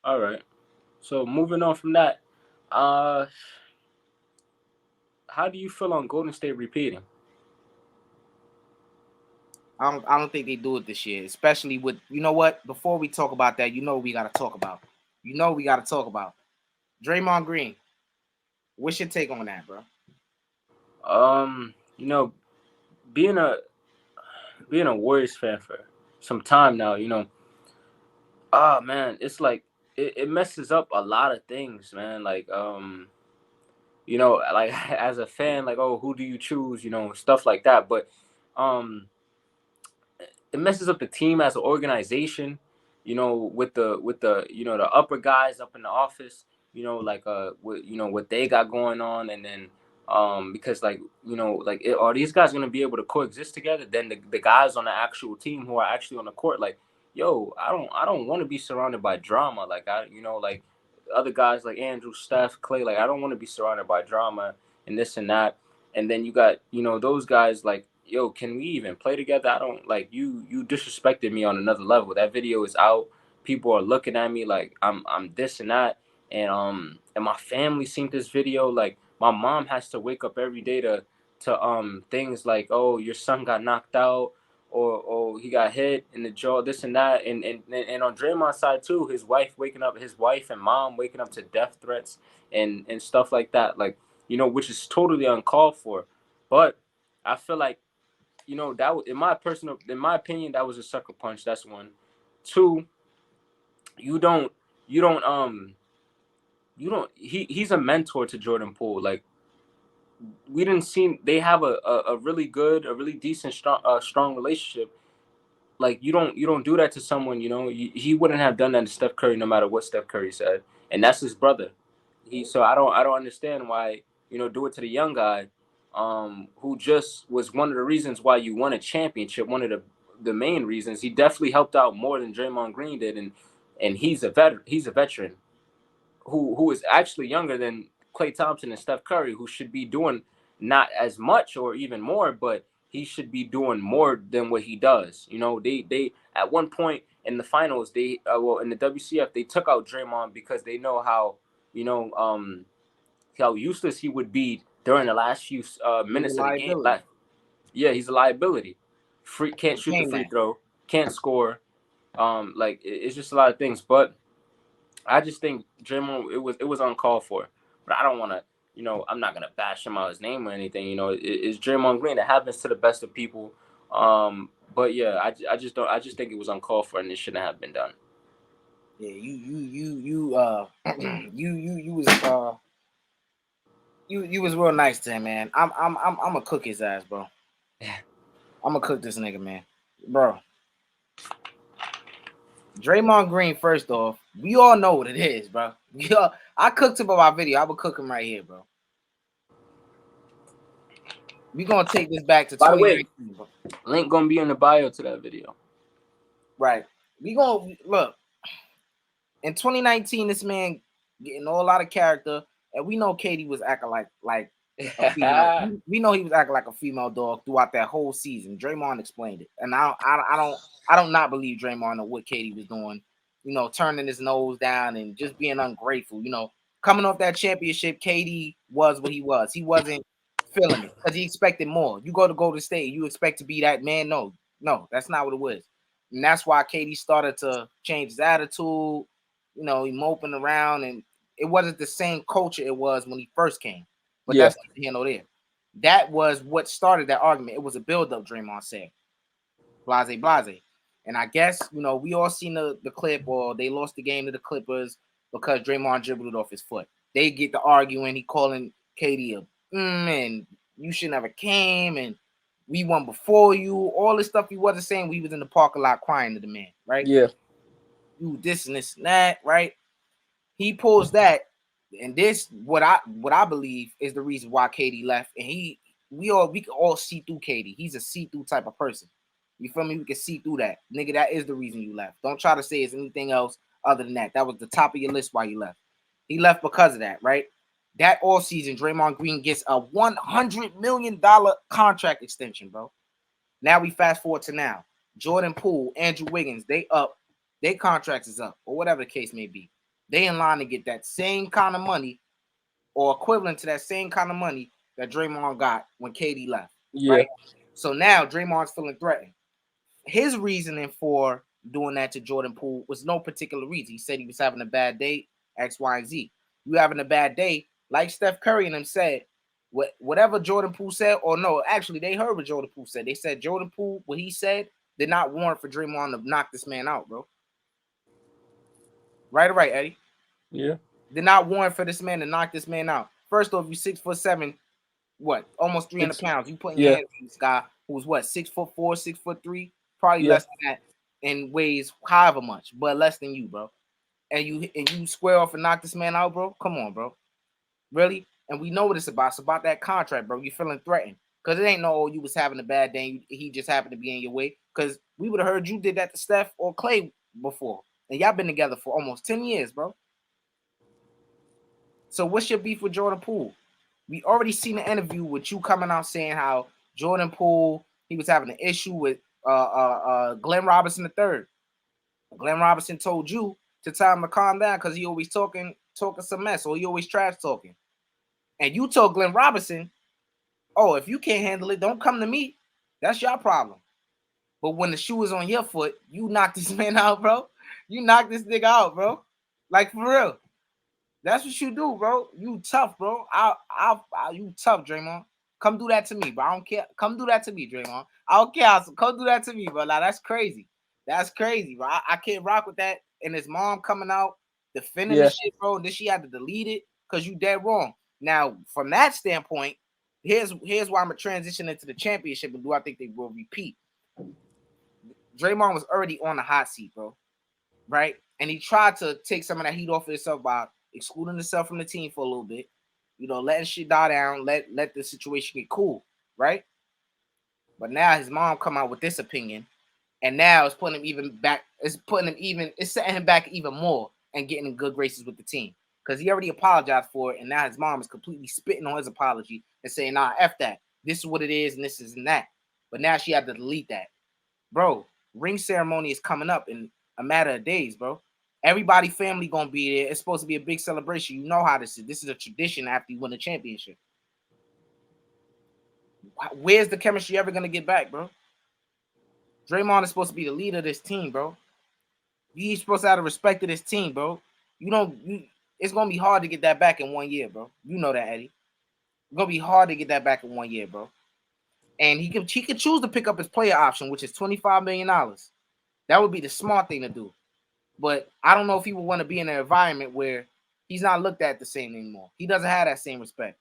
All right. So moving on from that, uh, how do you feel on Golden State repeating? I don't think they do it this year, especially with you know what. Before we talk about that, we got to talk about. We got to talk about Draymond Green. What's your take on that, bro? You know, being a being a Warriors fan for some time now, oh man, it's like it messes up a lot of things, man. Like like as a fan, like, oh, who do you choose? Stuff like that. But um it messes up the team as an organization, with the the upper guys up in the office, what they got going on. And then because like are these guys going to be able to coexist together? Then the guys on the actual team who are actually on the court, like, yo, I don't want to be surrounded by drama. Like, like other guys like Andrew, Steph, Clay, like, I don't want to be surrounded by drama and this and that. And then you got those guys like, yo, can we even play together? I don't like you disrespected me on another level. That video is out. People are looking at me like I'm this and that. And my family seen this video. Like, my mom has to wake up every day to things like, oh, your son got knocked out, or oh, he got hit in the jaw, this and that. And on Draymond's side too, his wife and mom waking up to death threats and stuff like that. Like, which is totally uncalled for. But I feel like, in my opinion, that was a sucker punch. That's one. Two, you don't, you don't, he's a mentor to Jordan Poole. Like, we didn't see they have a really good, a really decent, strong relationship. Like, you don't do that to someone. He wouldn't have done that to Steph Curry, no matter what Steph Curry said, and that's his brother. So I don't understand why do it to the young guy, who just was one of the reasons why you won a championship. One of the main reasons. He definitely helped out more than Draymond Green did, and he's a veteran who is actually younger than Klay Thompson and Steph Curry, who should be doing not as much or even more, but he should be doing more than what he does. They at one point in the finals, in the WCF, they took out Draymond because they know you know um how useless he would be during the last few He's a minutes of the game. liability. Yeah, he's a liability. Can't shoot the Became free that. throw, can't score. Like, it's just a lot of things. But I just think Draymond, it was uncalled for. But I don't want to, I'm not gonna bash him out his name or anything. It's Draymond Green. It happens to the best of people. But yeah, I just don't. I just think it was uncalled for, and it shouldn't have been done. Yeah, you was you was real nice to him, man. I'm gonna cook his ass, bro. I'm gonna cook this nigga, man, bro. Draymond Green, first off, we all know what it is, bro. I cooked him on my video. I will cook him right here, bro. We gonna take this back to By the way, 2019, bro. link gonna be in the bio to that video. Right. We gonna look in 2019. This man getting all out of character, and we know Katie was acting like a female. We know he was acting like a female dog throughout that whole season. Draymond explained it, and I don't not believe Draymond or what Katie was doing. Turning his nose down and just being ungrateful. Coming off that championship, Katie was what he was. He wasn't feeling it because he expected more. You go to Golden State, you expect to be that man. No, no, that's not what it was. And that's why Katie started to change his attitude. He moping around, and it wasn't the same culture it was when he first came. But Yeah. that's neither here nor there. That was what started that argument. It was a build-up, Draymond said. Blase, blase. And I guess, we all seen the clip, or they lost the game to the Clippers because Draymond dribbled it off his foot. They get to arguing. He calling Katie and you should never came, and we won before you. All this stuff he wasn't saying. We was in the parking lot crying to the man, right? Yeah. You this and that, right? He pulls that, and this what I believe is the reason why Katie left. And we can all see through Katie. He's a see-through type of person. You feel me? We can see through that. Nigga, that is the reason you left. Don't try to say it's anything else other than that. That was the top of your list why you left. He left because of that, right? That all season, Draymond Green gets a $100 million contract extension, bro. Now we fast forward to now. Jordan Poole, Andrew Wiggins, they up. Their contracts is up, or whatever the case may be. They in line to get that same kind of money or equivalent to that same kind of money that Draymond got when KD left. Yeah. Right. So now Draymond's feeling threatened. His reasoning for doing that to Jordan Poole was no particular reason. He said he was having a bad day, X, Y, and Z. You having a bad day, like Steph Curry and them said, whatever Jordan Poole said, or no, actually they heard what Jordan Poole said. They said Jordan Poole, what he said, did not warrant for Draymond to knock this man out, bro. Right or right, Eddie? Yeah. Did not warrant for this man to knock this man out. First off, you 6'7", what, almost 300 pounds. You putting your hands on this guy who's what, 6'4", 6'3", probably less than that, and weighs however much, but less than you, bro. And you square off and knock this man out, bro. Come on, bro. Really? And we know what it's about. It's about that contract, bro. You're feeling threatened. Because it ain't no, oh, you was having a bad day. He just happened to be in your way. Because we would have heard you did that to Steph or Clay before. And y'all been together for almost 10 years, bro. So what's your beef with Jordan Poole? We already seen the interview with you coming out saying how Jordan Poole, he was having an issue with Glenn Robinson III. Glenn Robinson told you to tell him to calm down because he always talking some mess, or he always trash talking. And you told Glenn Robinson, oh, if you can't handle it, don't come to me. That's your problem. But when the shoe is on your foot, you knock this man out, bro. You knock this nigga out, bro. Like, for real. That's what you do, bro. You tough, bro. You tough, Draymond. Come do that to me, bro. I don't care. Come do that to me, Draymond. I don't care. Come do that to me, bro. Like, that's crazy. That's crazy, bro. I can't rock with that. And his mom coming out defending the shit, bro. Then she had to delete it because you dead wrong. Now, from that standpoint, here's why I'm gonna transition into the championship, and do I think they will repeat? Draymond was already on the hot seat, bro. Right? And he tried to take some of that heat off of himself by excluding himself from the team for a little bit, letting shit die down, let the situation get cool, right? But now his mom come out with this opinion, and now it's putting him even back. It's setting him back even more and getting in good graces with the team because he already apologized for it, and now his mom is completely spitting on his apology and saying, "Nah, f that. This is what it is, and this isn't that." But now she had to delete that, bro. Ring ceremony is coming up in a matter of days, bro. Everybody family gonna be there. It's supposed to be a big celebration. You know how this is. This is a tradition after you win a championship. Where's the chemistry ever gonna get back, bro? Draymond is supposed to be the leader of this team, bro. He's supposed to have the respect of this team, bro. It's gonna be hard to get that back in 1 year, bro. You know that, Eddie. It's gonna be hard to get that back in 1 year, bro. And he could choose to pick up his player option, which is $25 million. That would be the smart thing to do. But I don't know if he would want to be in an environment where he's not looked at the same anymore. He doesn't have that same respect,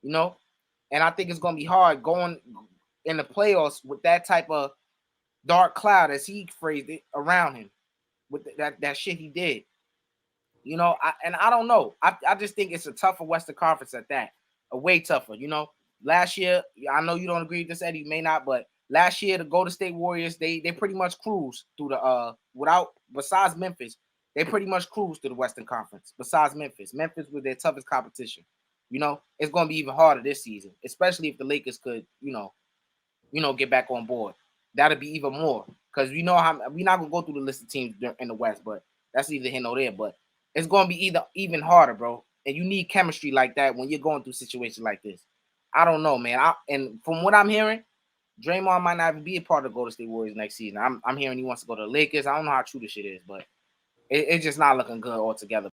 And I think it's going to be hard going in the playoffs with that type of dark cloud, as he phrased it, around him with that shit he did. I don't know. I just think it's a tougher Western Conference at that. A way tougher, Last year, I know you don't agree with this, Eddie, you may not, but last year the Golden State Warriors, they pretty much cruised through the besides Memphis, they pretty much cruised through the Western Conference. Besides Memphis was their toughest competition. It's going to be even harder this season, especially if the Lakers could, get back on board. That'll be even more because we're not gonna go through the list of teams in the West, but that's either here or there. But it's going to be even harder, bro. And you need chemistry like that when you're going through situations like this. I don't know, man. And from what I'm hearing, Draymond might not even be a part of the Golden State Warriors next season. I'm hearing he wants to go to the Lakers. I don't know how true this shit is, but it's just not looking good altogether.